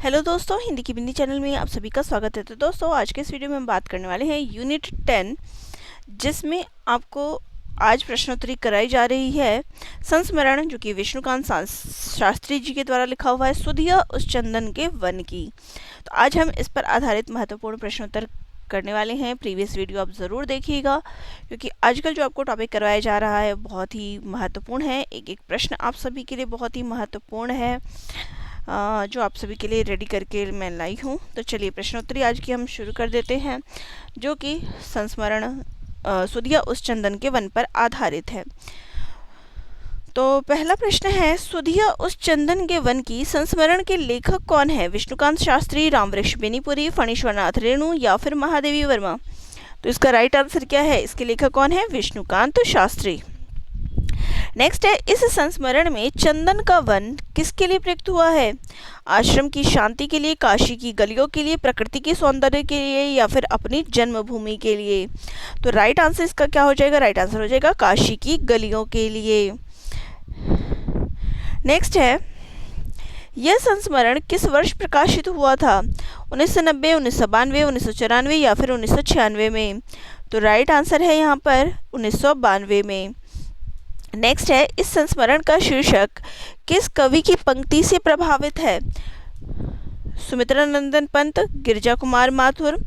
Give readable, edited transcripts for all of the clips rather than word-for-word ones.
Hello दोस्तों, हिंदी की बिंदी channel में आप सभी का स्वागत है। तो दोस्तों, आज के इस वीडियो में हम बात करने वाले हैं यूनिट 10, जिसमें आपको आज प्रश्नोत्तरी कराई जा रही है संस्मरण, जो कि विष्णुकांत शास्त्री जी के द्वारा लिखा हुआ है, सुधिया उस चंदन के वन की। तो आज हम इस पर आधारित महत्वपूर्ण प्रश्नोत्तर करने वाले हैं। प्रीवियस वीडियो आप ज़रूर देखिएगा, क्योंकि आजकल जो आपको टॉपिक करवाया जा रहा है बहुत ही महत्वपूर्ण है। एक एक प्रश्न आप सभी के लिए बहुत ही महत्वपूर्ण है, जो आप सभी के लिए रेडी करके मैं लाई हूँ। तो चलिए प्रश्नोत्तरी आज की हम शुरू कर देते हैं, जो कि संस्मरण सुधिया उस चंदन के वन पर आधारित है। तो पहला प्रश्न है, सुधिया उस चंदन के वन की संस्मरण के लेखक कौन है? विष्णुकांत शास्त्री, रामवृक्ष बेनीपुरी, फणीश्वरनाथ रेणु या फिर महादेवी वर्मा? तो इसका राइट आंसर क्या है? इसके लेखक कौन है? विष्णुकांत शास्त्री। नेक्स्ट है, इस संस्मरण में चंदन का वन किसके लिए प्रयुक्त हुआ है? आश्रम की शांति के लिए, काशी की गलियों के लिए, प्रकृति के सौंदर्य के लिए या फिर अपनी जन्मभूमि के लिए? तो राइट आंसर इसका क्या हो जाएगा? राइट आंसर हो जाएगा काशी की गलियों के लिए। नेक्स्ट है, यह संस्मरण किस वर्ष प्रकाशित हुआ था? 1990, 1992, 1994 या फिर 1996 में? तो राइट आंसर है यहाँ पर 1992 में। नेक्स्ट है, इस संस्मरण का शीर्षक किस कवि की पंक्ति से प्रभावित है? सुमित्रा नंदन पंत, गिरिजा कुमार माथुर,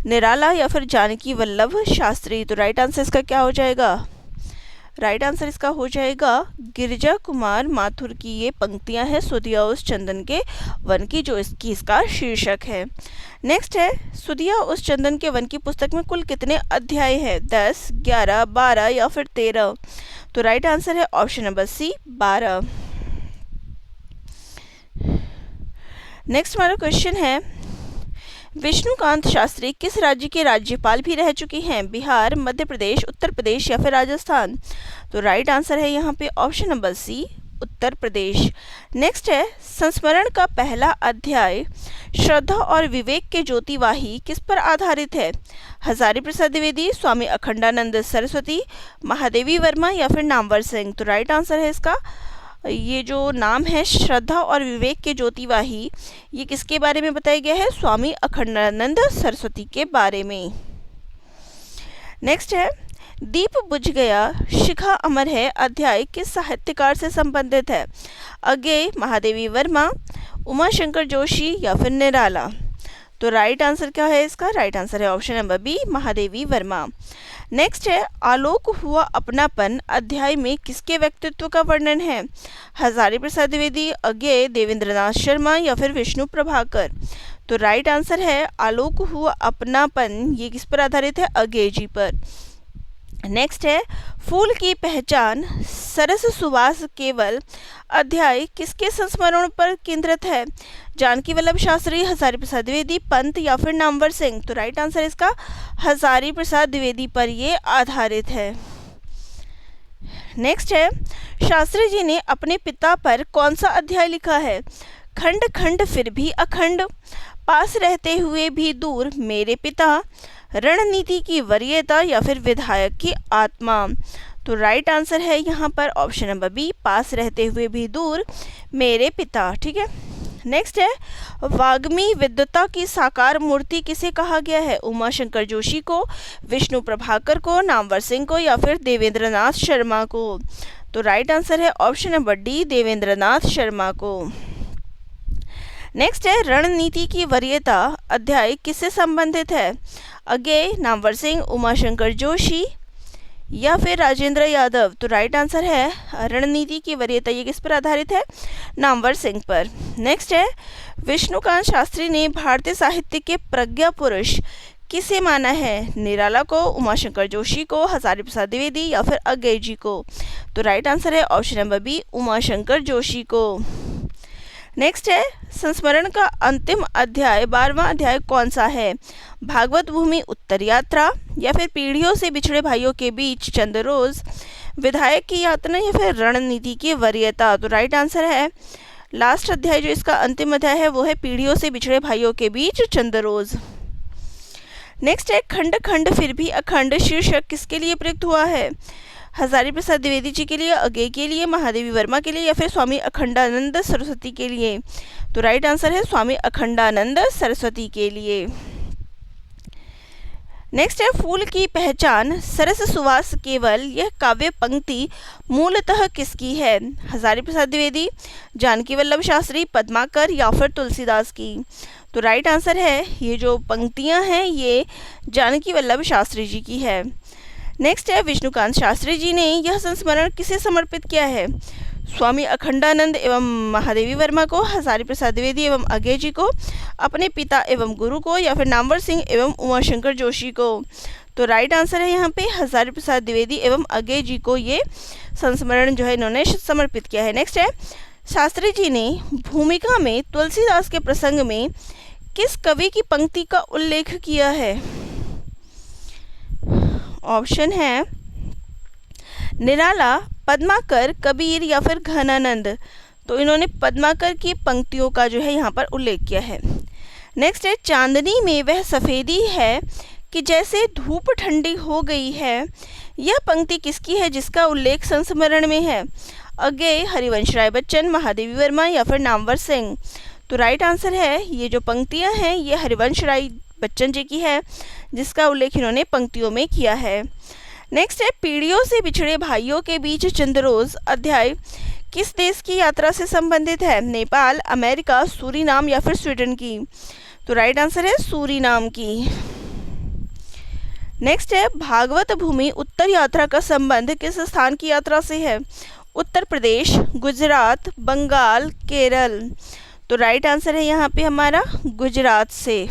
निराला या फिर जानकी वल्लभ शास्त्री? तो राइट आंसर इसका क्या हो जाएगा? राइट आंसर इसका हो जाएगा गिरिजा कुमार माथुर की ये पंक्तियां हैं सुधिया उस चंदन के वन की, जो इसका शीर्षक है। नेक्स्ट है, सुधिया उस चंदन के वन की पुस्तक में कुल कितने अध्याय हैं? 10, 11, 12 या फिर 13? तो राइट आंसर है ऑप्शन नंबर सी, 12। नेक्स्ट हमारा क्वेश्चन है, विष्णुकांत शास्त्री किस राज्य के राज्यपाल भी रह चुके हैं? बिहार, मध्य प्रदेश, उत्तर प्रदेश या फिर राजस्थान? तो राइट आंसर है यहाँ पे option number C, Uttar Pradesh. Next है, संस्मरण का पहला अध्याय श्रद्धा और विवेक के ज्योतिवाही किस पर आधारित है? हजारी प्रसाद द्विवेदी, स्वामी अखंडानंद सरस्वती, महादेवी वर्मा या फिर नामवर सिंह? तो राइट आंसर है इसका, ये जो नाम है श्रद्धा और विवेक के ज्योतिवाही, ये किसके बारे में बताया गया है? स्वामी अखंडानंद सरस्वती के बारे में। नेक्स्ट है, दीप बुझ गया शिखा अमर है अध्याय किस साहित्यकार से संबंधित है? अज्ञेय, महादेवी वर्मा, उमाशंकर जोशी या फिर निराला? तो राइट आंसर क्या है इसका? राइट आंसर है option number B, Mahadevi Verma. Next है, आलोक हुआ अपनापन अध्याय में किसके व्यक्तित्व का वर्णन है? हजारी प्रसाद द्विवेदी, अज्ञेय, देवेंद्रनाथ शर्मा या फिर विष्णु प्रभाकर? तो राइट आंसर है आलोक हुआ अपनापन, ये किस पर आधारित है? अज्ञेय जी पर। नेक्स्ट है, फूल की पहचान सरस सुवास केवल अध्याय किसके संस्मरण पर केंद्रित है? जानकी वल्लभ शास्त्री, हजारी प्रसाद द्विवेदी, पंत या फिर नामवर सिंह? तो राइट आंसर इसका हजारी प्रसाद द्विवेदी पर ये आधारित है। नेक्स्ट है, शास्त्री जी ने अपने पिता पर कौन सा अध्याय लिखा है? खंड खंड फिर भी अखंड, पास रहते हुए भी दूर मेरे पिता, रणनीति की वरीयता या फिर विधायक की आत्मा? तो राइट आंसर है यहाँ पर ऑप्शन नंबर बी, पास रहते हुए भी दूर मेरे पिता। ठीक है। नेक्स्ट है, वाग्मी विद्वता की साकार मूर्ति किसे कहा गया है? उमाशंकर जोशी को, विष्णु प्रभाकर को, नामवर सिंह को या फिर देवेंद्रनाथ शर्मा को? तो राइट आंसर है option number D, Devendranath Sharma को। नेक्स्ट है, रणनीति की वरीयता अध्याय किससे संबंधित है? अज्ञेय, नामवर सिंह, उमाशंकर जोशी या फिर राजेंद्र यादव? तो राइट आंसर है रणनीति की वरीयता, ये किस पर आधारित है? नामवर सिंह पर। नेक्स्ट है, विष्णुकांत शास्त्री ने भारतीय साहित्य के प्रज्ञा पुरुष किसे माना है? निराला को, उमाशंकर जोशी को, हजारी प्रसाद द्विवेदी या फिर अज्ञेय जी को? तो राइट आंसर है option number B, Umashankar Joshi को। नेक्स्ट है, संस्मरण का अंतिम अध्याय 12वां अध्याय कौन सा है? भागवत भूमि उत्तर यात्रा या फिर पीढ़ियों से बिछड़े भाइयों के बीच चंद रोज, विधायक की यातना या फिर रणनीति की वरीयता? तो राइट आंसर है लास्ट अध्याय, जो इसका अंतिम अध्याय है वो है पीढ़ियों से बिछड़े भाइयों के बीच चंद रोज। नेक्स्ट है, खंड खंड फिर भी अखंड शीर्षक किसके लिए प्रयुक्त हुआ है? हजारी प्रसाद द्विवेदी जी के लिए, अगे के लिए, महादेवी वर्मा के लिए या फिर स्वामी अखंडानंद सरस्वती के लिए? तो राइट आंसर है स्वामी अखंडानंद सरस्वती के लिए। नेक्स्ट है, फूल की पहचान सरस सुवास केवल, यह काव्य पंक्ति मूलतः किसकी है? हजारी प्रसाद द्विवेदी, जानकी वल्लभ शास्त्री, पद्माकर या फिर तुलसीदास की? तो राइट आंसर है, ये जो पंक्तियां हैं ये जानकी वल्लभ शास्त्री जी की है। नेक्स्ट है, विष्णुकांत शास्त्री जी ने यह संस्मरण किसे समर्पित किया है? स्वामी अखंडानंद एवं महादेवी वर्मा को, हजारी प्रसाद द्विवेदी एवं अगे जी को, अपने पिता एवं गुरु को या फिर नामवर सिंह एवं उमाशंकर जोशी को? तो राइट आंसर है यहाँ पे हजारी प्रसाद द्विवेदी एवं अगे जी को ये संस्मरण जो है इन्होंने समर्पित किया है। नेक्स्ट है, शास्त्री जी ने भूमिका में तुलसीदास के प्रसंग में किस कवि की पंक्ति का उल्लेख किया है? ऑप्शन है निराला, पद्माकर, कबीर या फिर घनानंद। तो इन्होंने पद्माकर की पंक्तियों का जो है यहाँ पर उल्लेख किया है। नेक्स्ट है, चांदनी में वह सफ़ेदी है कि जैसे धूप ठंडी हो गई है, यह पंक्ति किसकी है जिसका उल्लेख संस्मरण में है? अगे, हरिवंश राय बच्चन, महादेवी वर्मा या फिर नामवर सिंह? तो राइट आंसर है, ये जो पंक्तियाँ हैं ये हरिवंश राय बच्चन जी की है जिसका उल्लेख इन्होंने पंक्तियों में किया है। नेक्स्ट है, पीढ़ियों से बिछड़े भाइयों के बीच चंद्रोज अध्याय किस देश की यात्रा से संबंधित है? नेपाल, अमेरिका, सूरीनाम या फिर स्वीडन की? तो राइट आंसर है सूरीनाम की। नेक्स्ट है, भागवत भूमि उत्तर यात्रा का संबंध किस स्थान की यात्रा से है? उत्तर प्रदेश, गुजरात, बंगाल, केरल? तो राइट आंसर है यहाँ पे हमारा गुजरात से।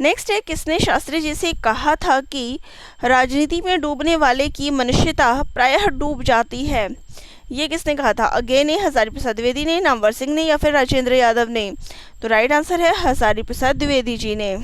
नेक्स्ट है, किसने शास्त्री जी से कहा था कि राजनीति में डूबने वाले की मनुष्यता प्रायः डूब जाती है? ये किसने कहा था? अगे ने, हजारी प्रसाद द्विवेदी ने, नामवर सिंह ने या फिर राजेंद्र यादव ने? तो राइट आंसर है हजारी प्रसाद द्विवेदी जी ने।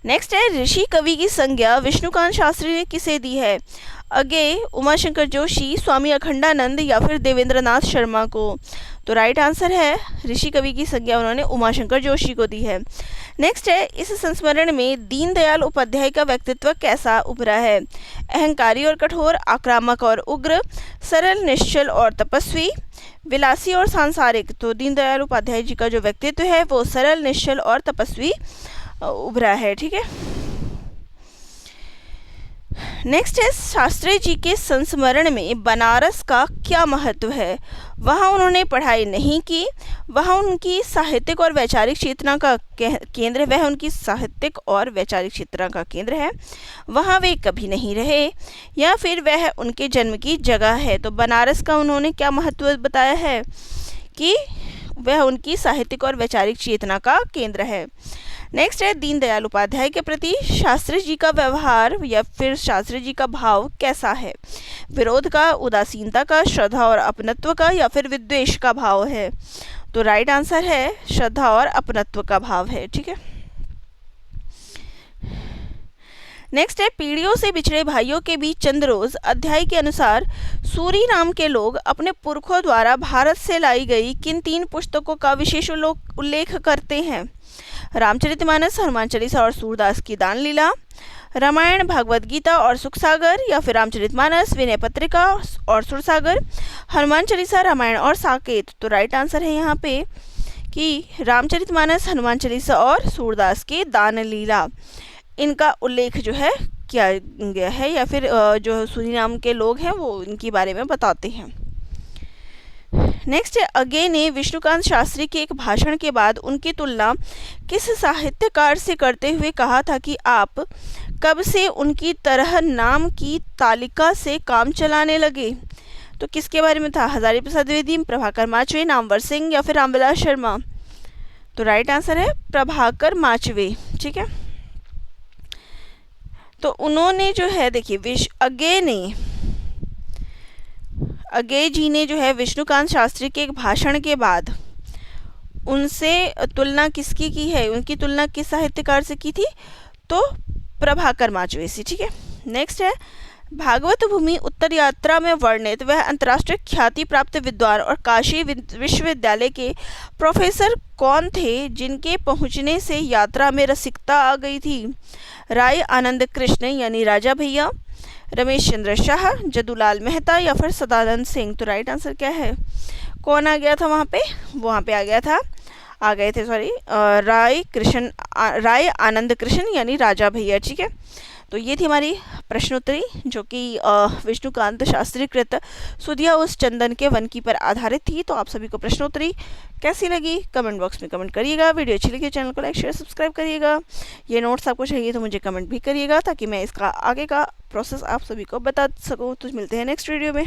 नेक्स्ट है, ऋषि कवि की संज्ञा विष्णुकांत शास्त्री ने किसे दी है? अगे, उमाशंकर जोशी, स्वामी अखंडानंद या फिर देवेंद्रनाथ शर्मा को? तो राइट आंसर है, ऋषि कवि की संज्ञा उन्होंने उमाशंकर जोशी को दी है। नेक्स्ट है, इस संस्मरण में दीनदयाल उपाध्याय का व्यक्तित्व कैसा उभरा है? अहंकारी और कठोर, आक्रामक और उग्र, सरल, निश्चल और तपस्वी, विलासी और सांसारिक? तो दीनदयाल उपाध्याय जी का जो व्यक्तित्व है वो सरल, निश्चल और तपस्वी उभरा है। ठीक है। नेक्स्ट है, शास्त्री जी के संस्मरण में बनारस का क्या महत्व है? वहाँ उन्होंने पढ़ाई नहीं की, वहाँ उनकी साहित्यिक और वैचारिक चेतना का केंद्र, वह उनकी साहित्यिक और वैचारिक चेतना का केंद्र है, वहाँ वे कभी नहीं रहे, या फिर वह उनके जन्म की जगह है? तो बनारस का उन्होंने क्या महत्व बताया है कि वह उनकी साहित्यिक और वैचारिक चेतना का केंद्र है। नेक्स्ट है, दीनदयाल उपाध्याय के प्रति शास्त्री जी का व्यवहार या फिर शास्त्री जी का भाव कैसा है? विरोध का, उदासीनता का, श्रद्धा और अपनत्व का या फिर विद्वेष का भाव है? तो राइट आंसर है श्रद्धा और अपनत्व का भाव है। ठीक है। नेक्स्ट है, पीढ़ियों से बिछड़े भाइयों के बीच चंद्रोज अध्याय के अनुसार सूरीनाम के लोग अपने पुरखों द्वारा भारत से लाई गई किन 3 पुस्तकों का विशेष उल्लेख करते हैं? रामचरितमानस, हनुमान चालीसा और सूरदास की दान लीला, रामायण, भगवद गीता और सुखसागर या फिर रामचरितमानस, विनय पत्रिका और सुरसागर, हनुमान चालीसा, रामायण और साकेत? तो राइट आंसर है यहाँ पे कि रामचरितमानस, हनुमान चालीसा और सूरदास की दान लीला, इनका उल्लेख जो है किया गया है या फिर जो सूरीनाम के लोग हैं वो इनके बारे में बताते हैं। नेक्स्ट है, अगे ने विष्णुकांत शास्त्री के एक भाषण के बाद उनकी तुलना किस साहित्यकार से करते हुए कहा था कि आप कब से उनकी तरह नाम की तालिका से काम चलाने लगे? तो किसके बारे में था? हजारी प्रसाद द्विवेदी, प्रभाकर माचवे, नामवर सिंह या फिर रामविलास शर्मा? तो राइट आंसर है प्रभाकर माचवे। ठीक है। तो उन्होंने जो है देखिए अगे जी ने जो है विष्णुकांत शास्त्री के एक भाषण के बाद उनसे तुलना किसकी की है? उनकी तुलना किस साहित्यकार से की थी? तो प्रभाकर माचवे से। ठीक है। नेक्स्ट है, भागवत भूमि उत्तर यात्रा में वर्णित वह अंतर्राष्ट्रीय ख्याति प्राप्त विद्वान और काशी विश्वविद्यालय के प्रोफेसर कौन थे जिनके पहुंचने से यात्रा में रसिकता आ गई थी? राय आनंद कृष्ण यानी राजा भैया, रमेश चंद्र शाह, जदूलाल मेहता या फिर सदानंद सिंह। तो राइट आंसर क्या है? कौन आ गया था वहाँ पे? वहाँ पे आ गए थे राय आनंद कृष्ण यानी राजा भैया। ठीक है, तो ये थी हमारी प्रश्नोत्तरी जो कि विष्णुकांत शास्त्री कृत सुधिया उस चंदन के वन की पर आधारित थी। तो आप सभी को प्रश्नोत्तरी कैसी लगी कमेंट बॉक्स में कमेंट करिएगा। वीडियो अच्छी लगी चैनल को लाइक शेयर सब्सक्राइब करिएगा। ये नोट्स आपको चाहिए तो मुझे कमेंट भी करिएगा ताकि मैं इसका आगे का प्रोसेस आप सभी को बता सकूँ। तो मिलते हैं नेक्स्ट वीडियो में।